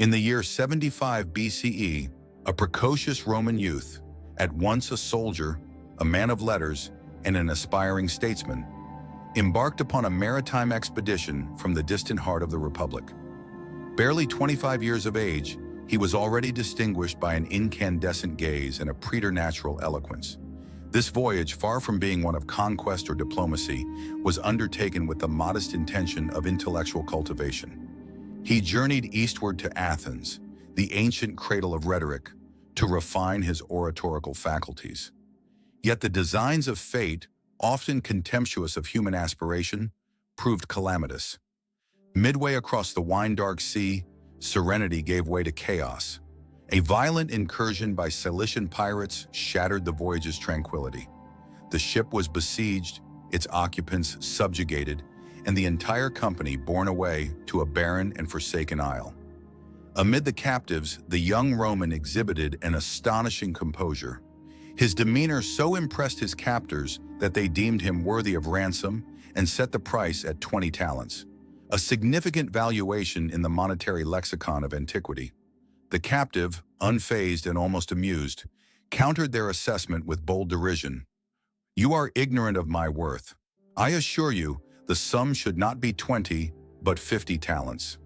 In the year 75 BCE, a precocious Roman youth, at once a soldier, a man of letters, and an aspiring statesman, embarked upon a maritime expedition from the distant heart of the Republic. Barely 25 years of age, he was already distinguished by an incandescent gaze and a preternatural eloquence. This voyage, far from being one of conquest or diplomacy, was undertaken with the modest intention of intellectual cultivation. He journeyed eastward to Athens, the ancient cradle of rhetoric, to refine his oratorical faculties. Yet the designs of fate, often contemptuous of human aspiration, proved calamitous. Midway across the wine-dark sea, serenity gave way to chaos. A violent incursion by Cilician pirates shattered the voyage's tranquility. The ship was besieged, its occupants subjugated, and the entire company borne away to a barren and forsaken isle. Amid the captives, the young Roman exhibited an astonishing composure. His demeanor so impressed his captors that they deemed him worthy of ransom and set the price at 20 talents, a significant valuation in the monetary lexicon of antiquity. The captive, unfazed and almost amused, countered their assessment with bold derision. "You are ignorant of my worth. I assure you, the sum should not be 20, but 50 talents.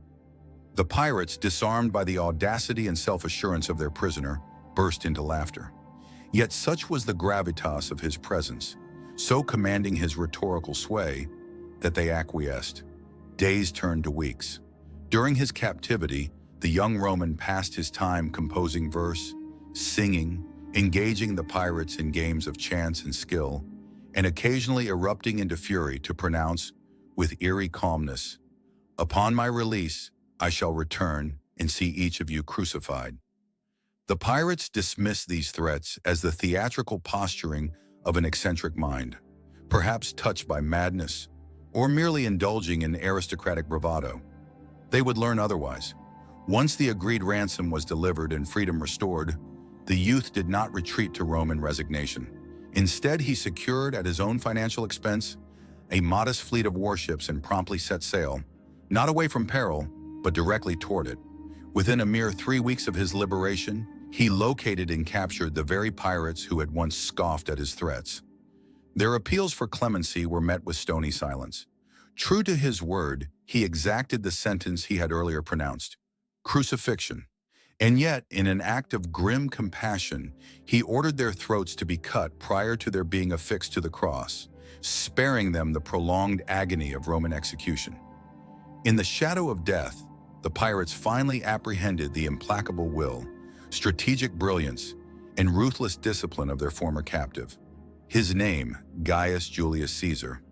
The pirates, disarmed by the audacity and self-assurance of their prisoner, burst into laughter. Yet such was the gravitas of his presence, so commanding his rhetorical sway, that they acquiesced. Days turned to weeks. During his captivity, the young Roman passed his time composing verse, singing, engaging the pirates in games of chance and skill, and occasionally erupting into fury to pronounce, with eerie calmness, "Upon my release, I shall return and see each of you crucified." The pirates dismissed these threats as the theatrical posturing of an eccentric mind, perhaps touched by madness, or merely indulging in aristocratic bravado. They would learn otherwise. Once the agreed ransom was delivered and freedom restored, the youth did not retreat to Rome in resignation. Instead, he secured, at his own financial expense, a modest fleet of warships and promptly set sail, not away from peril, but directly toward it. Within a mere 3 weeks of his liberation, he located and captured the very pirates who had once scoffed at his threats. Their appeals for clemency were met with stony silence. True to his word, he exacted the sentence he had earlier pronounced, crucifixion. And yet, in an act of grim compassion, he ordered their throats to be cut prior to their being affixed to the cross, sparing them the prolonged agony of Roman execution. In the shadow of death, the pirates finally apprehended the implacable will, strategic brilliance, and ruthless discipline of their former captive. His name, Gaius Julius Caesar,